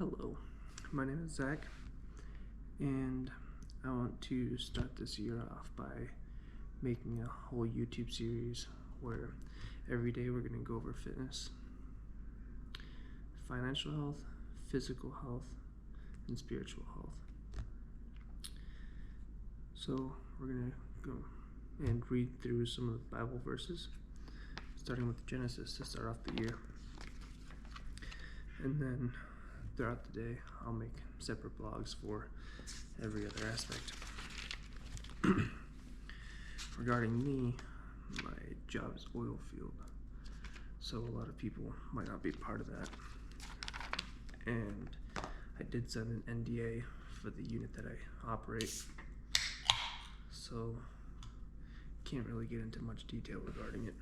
Hello, my name is Zach, and I want to start this year off by making a whole YouTube series where every day we're going to go over fitness, financial health, physical health, and spiritual health. So we're going to go and read through some of the Bible verses, starting with Genesis to start off the year. And then throughout the day, I'll make separate blogs for every other aspect. Regarding me, my job is oil field, so a lot of people might not be part of that. And I did sign an NDA for the unit that I operate, so can't really get into much detail regarding it.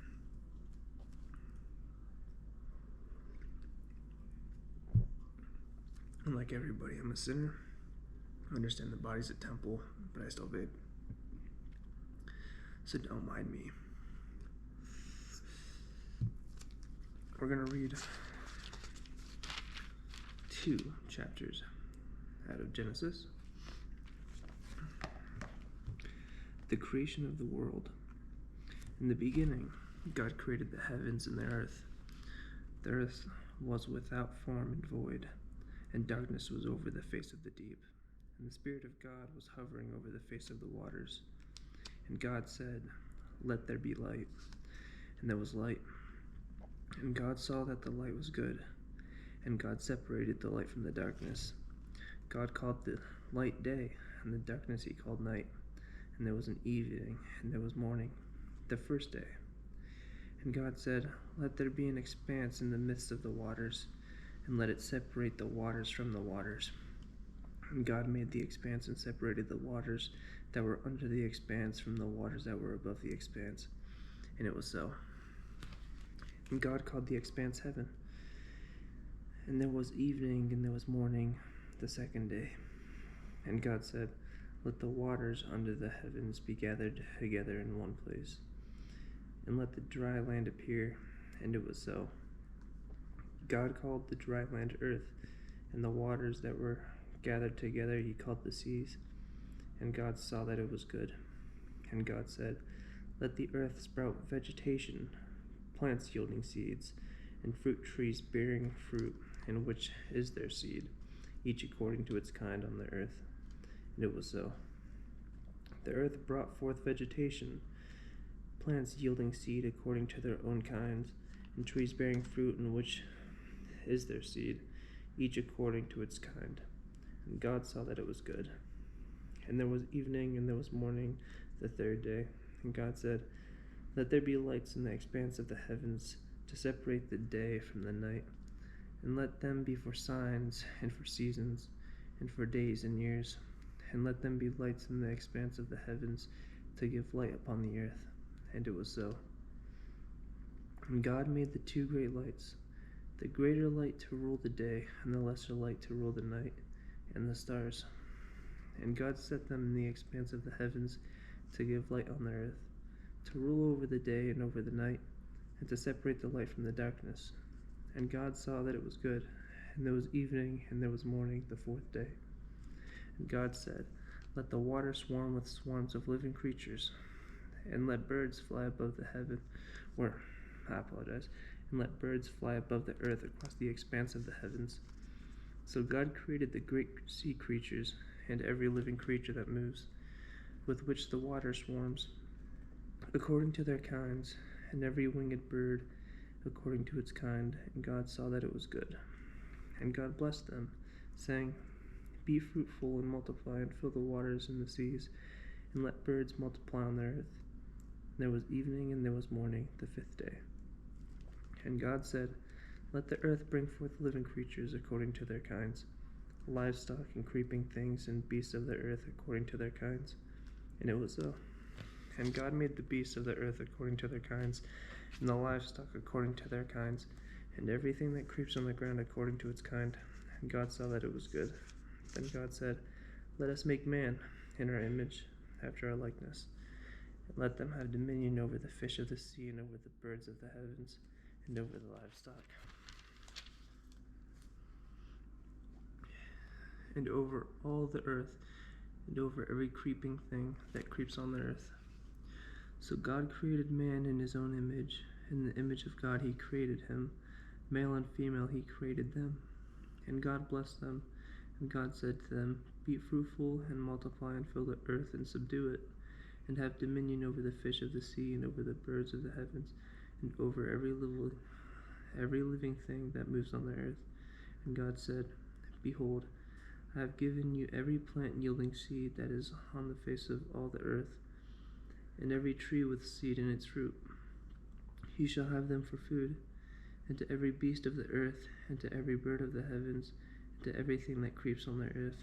And like everybody, I'm a sinner. I understand the body's a temple, but I still vape. So don't mind me. We're going to read 2 chapters out of Genesis. The creation of the world. In the beginning, God created the heavens and the earth. The earth was without form and void, and darkness was over the face of the deep, and the Spirit of God was hovering over the face of the waters. And God said, "Let there be light." And there was light. And God saw that the light was good, and God separated the light from the darkness. God called the light day, and the darkness he called night. And there was an evening, and there was morning, the first day. And God said, "Let there be an expanse in the midst of the waters, and let it separate the waters from the waters." And God made the expanse and separated the waters that were under the expanse from the waters that were above the expanse. And it was so. And God called the expanse heaven. And there was evening and there was morning, the second day. And God said, "Let the waters under the heavens be gathered together in one place, and let the dry land appear." And it was so. God called the dry land earth, and the waters that were gathered together he called the seas. And God saw that it was good. And God said, "Let the earth sprout vegetation, plants yielding seeds, and fruit trees bearing fruit, in which is their seed, each according to its kind on the earth." And it was so. The earth brought forth vegetation, plants yielding seed according to their own kinds, and trees bearing fruit, in which is their seed, each according to its kind. And God saw that it was good. And there was evening and there was morning, the third day. And God said, "Let there be lights in the expanse of the heavens to separate the day from the night, and let them be for signs and for seasons and for days and years, and let them be lights in the expanse of the heavens to give light upon the earth." And it was so. And God made the 2 great lights, the greater light to rule the day, and the lesser light to rule the night, and the stars. And God set them in the expanse of the heavens to give light on the earth, to rule over the day and over the night, and to separate the light from the darkness. And God saw that it was good. And there was evening and there was morning, the 4th day. And God said, "Let the water swarm with swarms of living creatures, and let birds fly above the heaven," and let birds fly above the earth across the expanse of the heavens. So God created the great sea creatures and every living creature that moves, with which the water swarms, according to their kinds, and every winged bird according to its kind. And God saw that it was good. And God blessed them, saying, "Be fruitful and multiply, and fill the waters and the seas, and let birds multiply on the earth." And there was evening and there was morning, the 5th day. And God said, "Let the earth bring forth living creatures according to their kinds, livestock and creeping things, and beasts of the earth according to their kinds." And it was so. And God made the beasts of the earth according to their kinds, and the livestock according to their kinds, and everything that creeps on the ground according to its kind. And God saw that it was good. Then God said, "Let us make man in our image, after our likeness, and let them have dominion over the fish of the sea, and over the birds of the heavens, and over the livestock." and over all the earth, and over every creeping thing that creeps on the earth. So God created man in his own image. In the image of God he created him. Male and female he created them. And God blessed them. And God said to them, Be fruitful and multiply and fill the earth and subdue it, and have dominion over the fish of the sea and over the birds of the heavens, and over every living thing that moves on the earth. And God said, Behold, I have given you every plant yielding seed that is on the face of all the earth, and every tree with seed in its fruit. You shall have them for food, and to every beast of the earth, and to every bird of the heavens, and to everything that creeps on the earth,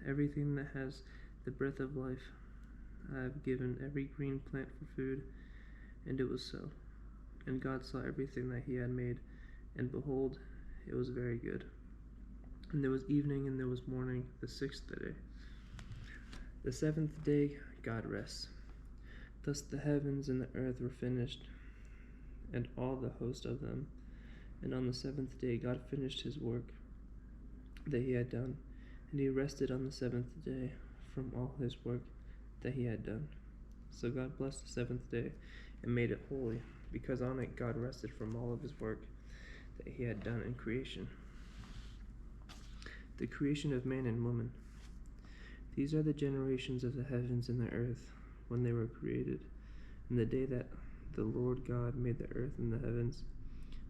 everything that has the breath of life. I have given every green plant for food. And it was so. And God saw everything that he had made, and behold, it was very good. And there was evening and there was morning, the sixth day. The seventh day God rests. Thus the heavens and the earth were finished, and all the host of them. And on the seventh day God finished his work that he had done, and he rested on the seventh day from all his work that he had done. So God blessed the seventh day and made it holy, because on it God rested from all of his work that he had done in creation. The creation of man and woman. These are the generations of the heavens and the earth when they were created, in the day that the Lord God made the earth and the heavens,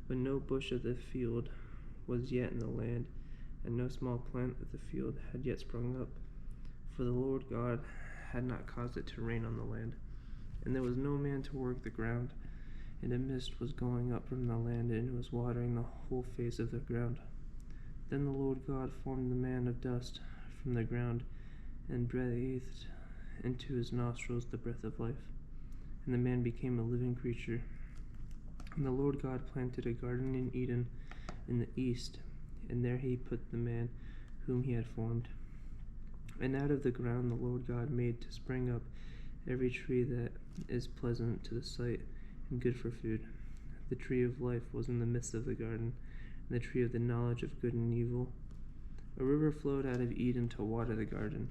when no bush of the field was yet in the land, and no small plant of the field had yet sprung up, for the Lord God had not caused it to rain on the land, and there was no man to work the ground, and a mist was going up from the land, and it was watering the whole face of the ground. Then the Lord God formed the man of dust from the ground, and breathed into his nostrils the breath of life, and the man became a living creature. And the Lord God planted a garden in Eden in the east, and there he put the man whom he had formed. And out of the ground the Lord God made to spring up every tree that is pleasant to the sight and good for food. The tree of life was in the midst of the garden, and the tree of the knowledge of good and evil. A river flowed out of Eden to water the garden,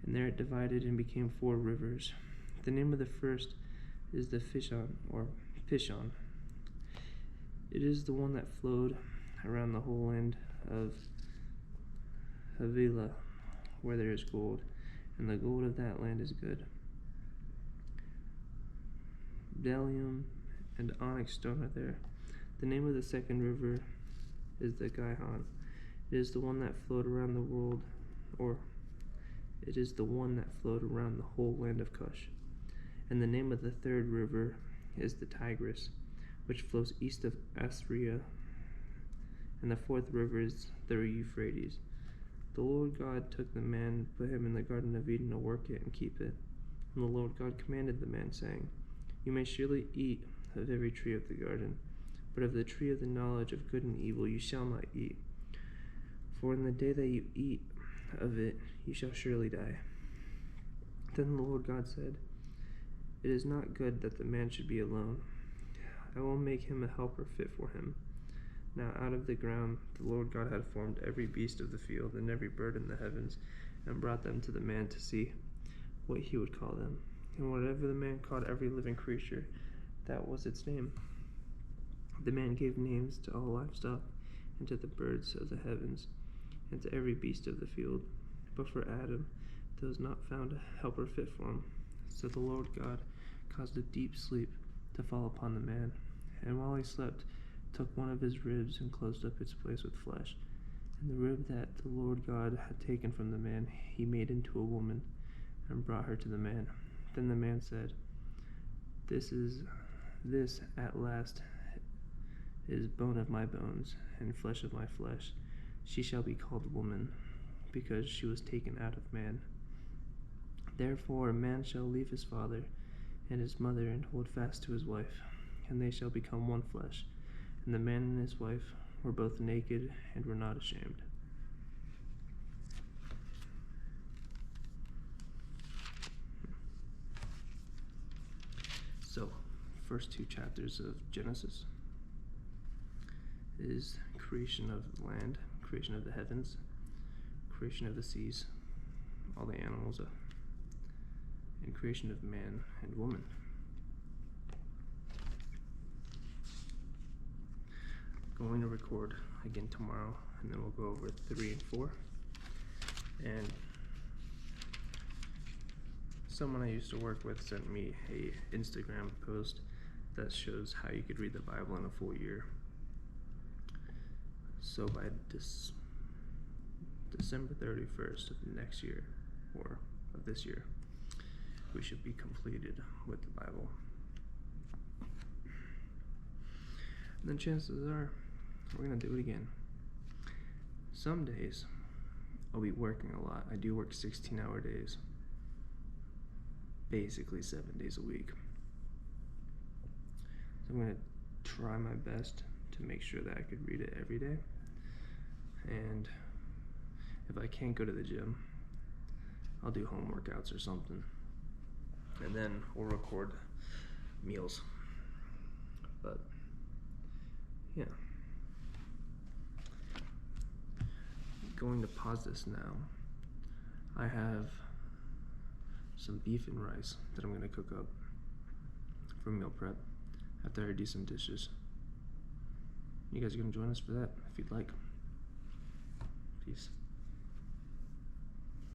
and there it divided and became 4 rivers. The name of the first is the Pishon. It is the one that flowed around the whole land of Havilah, where there is gold, and the gold of that land is good. Bdellium and onyx stone are there. The name of the second river is the Gihon. It is the one that flowed around the world, or it is the one that flowed around the whole land of Cush. And the name of the third river is the Tigris, which flows east of Assyria. And the fourth river is the Euphrates. The Lord God took the man and put him in the Garden of Eden to work it and keep it. And the Lord God commanded the man, saying, You may surely eat of every tree of the garden, but of the tree of the knowledge of good and evil you shall not eat. For in the day that you eat of it, you shall surely die. Then the Lord God said, It is not good that the man should be alone. I will make him a helper fit for him. Now out of the ground the Lord God had formed every beast of the field and every bird in the heavens, and brought them to the man to see what he would call them. And whatever the man called every living creature, that was its name. The man gave names to all livestock, and to the birds of the heavens, and to every beast of the field. But for Adam there was not found a helper fit for him. So the Lord God caused a deep sleep to fall upon the man, and while he slept, took one of his ribs and closed up its place with flesh. And the rib that the Lord God had taken from the man he made into a woman, and brought her to the man. Then the man said, This at last is bone of my bones, and flesh of my flesh. She shall be called woman, because she was taken out of man. Therefore a man shall leave his father and his mother, and hold fast to his wife, and they shall become one flesh. And the man and his wife were both naked, and were not ashamed. So, first 2 chapters of Genesis is creation of land, creation of the heavens, creation of the seas, all the animals, and creation of man and woman. Going to record again tomorrow, and then we'll go over 3 and 4. And someone I used to work with sent me a Instagram post that shows how you could read the Bible in a full year. So by December 31st of next year, or of this year, we should be completed with the Bible. And then chances are we're going to do it again. Some days I'll be working a lot. I do work 16-hour days, basically 7 days a week. So I'm going to try my best to make sure that I could read it every day. And if I can't go to the gym, I'll do home workouts or something. And then we'll record meals. But yeah. Going to pause this now. I have some beef and rice that I'm going to cook up for meal prep after I do some dishes. You guys are going to join us for that if you'd like. Peace.